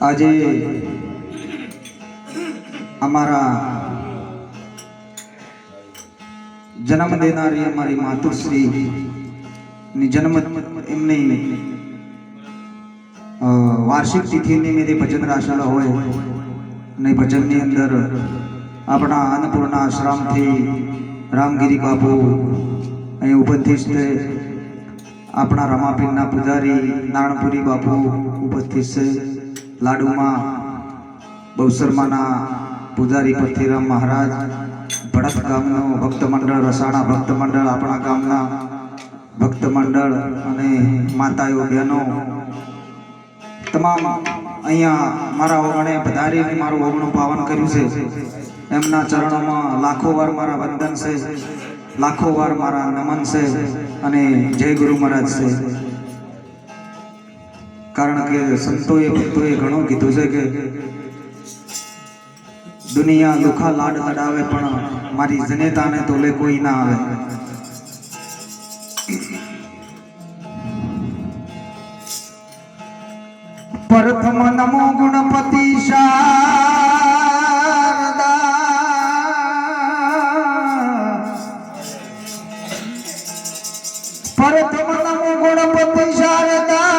આજે અમારા જન્મ દેનારી અમારી માતુશ્રી ની જન્મ એમની વાર્ષિક તિથિ નિમિત્તે ભજન રાશાળા હોય અને ભજનની અંદર આપણા અન્નપૂર્ણા આશ્રમથી રામગીરી બાપુ અહીં ઉપસ્થિત છે. આપણા રમાપીરના પૂજારી નારણપુરી બાપુ ઉપસ્થિત છે. લાડુમાં બહુસરમાના પૂજારી પૃથ્વીરામ મહારાજ, ભડત ગામનું ભક્ત મંડળ, રસાણા ભક્ત મંડળ, આપણા ગામના ભક્ત મંડળ અને માતાઓ બહેનો તમામ અહીંયા મારા ઓગણે પધારીને મારું ઓગણું પાવન કર્યું છે. એમના ચરણોમાં લાખો વાર મારા વંદન છે, લાખો વાર મારા નમન છે અને જય ગુરુ મહારાજ છે. કારણ કે સંતોએ ભક્તોએ ઘણું કીધું છે કે દુનિયા લુખા લાડ લડાવે પણ મારી જનેતાને તોલે કોઈ ના આવે. પ્રથમ નમો ગુણપતિ શારદા, પ્રથમ નમો ગુણપતિ શારદા,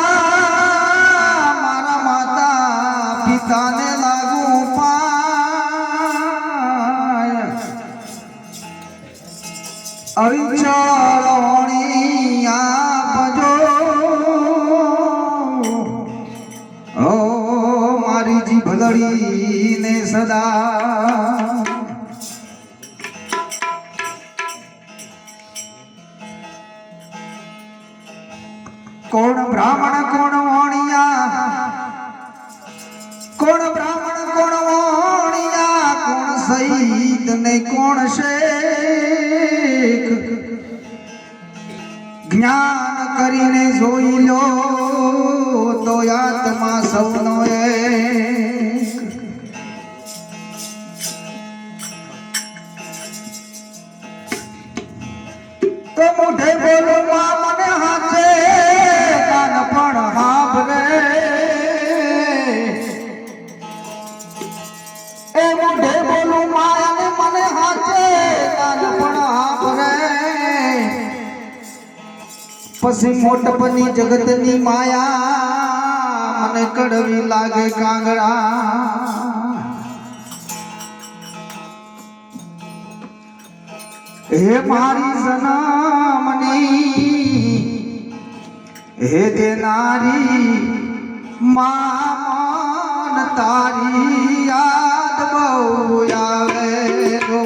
મારા માતા પિતાને લાગુ પાય, અવિચારણી આપજો ઓ મારી જીભ લડીને સદા. કોણ બ્રાહ્મણ કોણ વાણિયા, કોણ બ્રાહ્મણ કોણ વાણિયા, કોણ શહીદ ને કોણ શેખ, જ્ઞાન કરીને જોઈ લો તો આત્મા સૌનો એક. તો મોઢે બોલું માં મને હાચે, કાન પણ હાભરે, એ મોઢે બોલું માં અને મને હાચે, કાન પણ હાભરે. પછી મોટપની જગતની માયા મને કડવી લાગે કાંગડા. હે મારી જનામની, હે દેનારી માન, તારી યાદ બહુ આવે રો.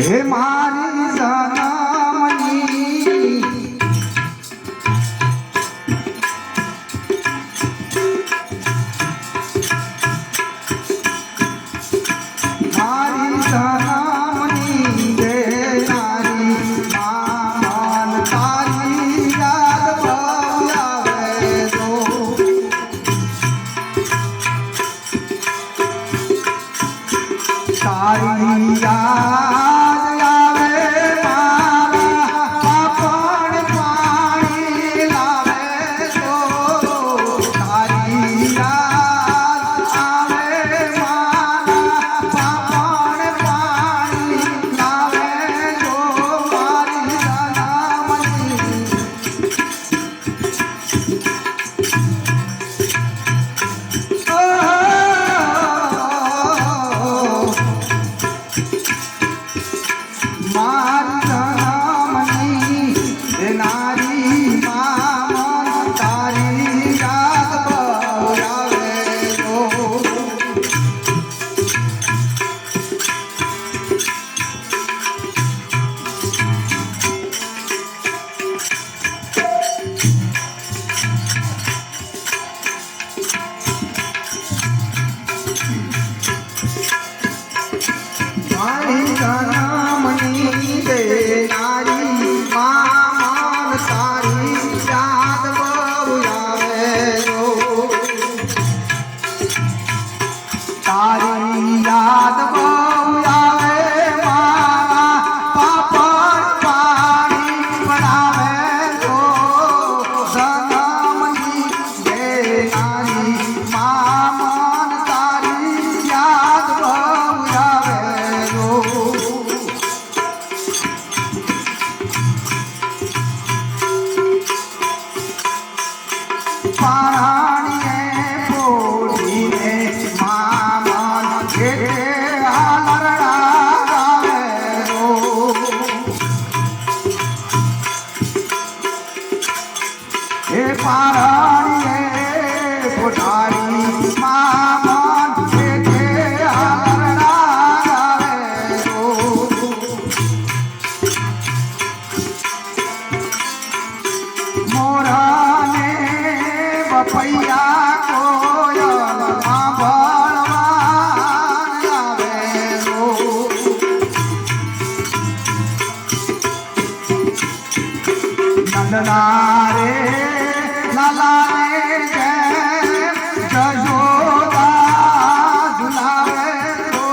હે મારી જનામની, મારી જનામની દેનારી માન, તારી યાદ બહુ આવે રો. તારી યાદ તારી યાદ બહુ આવે મારા નંદના રે લાલા રે જય જશોદા ઝુલાવે તો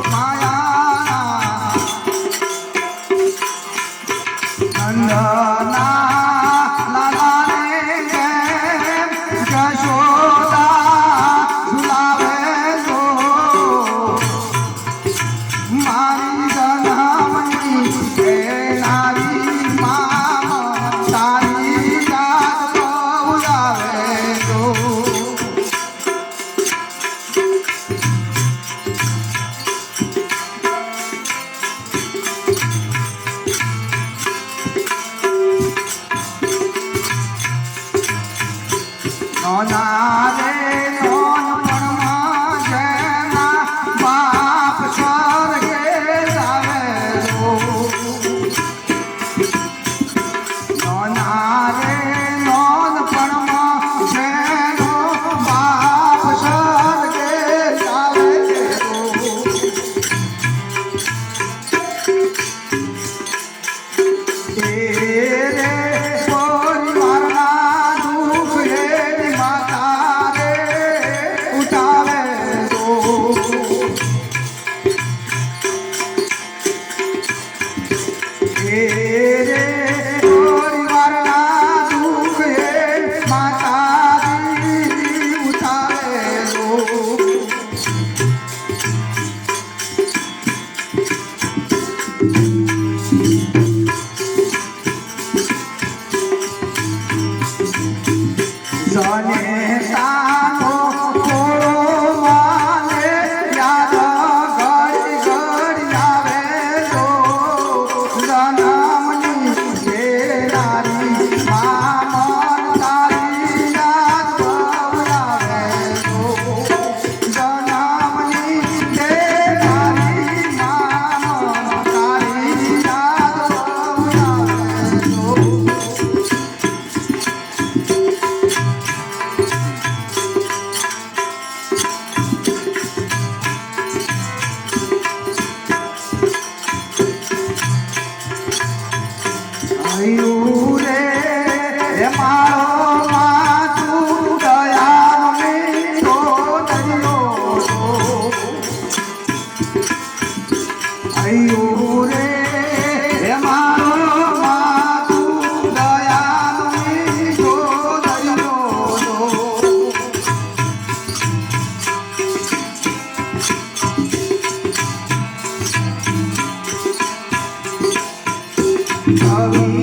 માયા નંદના લાલા રે જય જશોદા ઝુલાવે તો મારી જનમની હે નારી મા તારી યાદ બોલાવે તો નોના રે નોન પણમાં જેના બાપ સ્વર્ગે જાવે તો નોના રે નોન પણમાં જેનો બાપ સ્વર્ગે જાવે તો તેરે પરિવારના દુઃખ એની માતા રે ઉઠાવે તો તેરે પરિવારના દુઃખ એની માતા ઉઠાવે તો જને તાનો થોડો માને યાદ ઘડી ઘડી આવે તો જનમની હે નારી મા મન તારી યાદ બોલાવે તો જનમની હે નારી મા મન તારી યાદ બોલાવે તો આયુ રે હે મારો માતું દયાનો મીઠો દરિયો આયુ રે હે મારો માતું દયાનો મીઠો દરિયો કવિ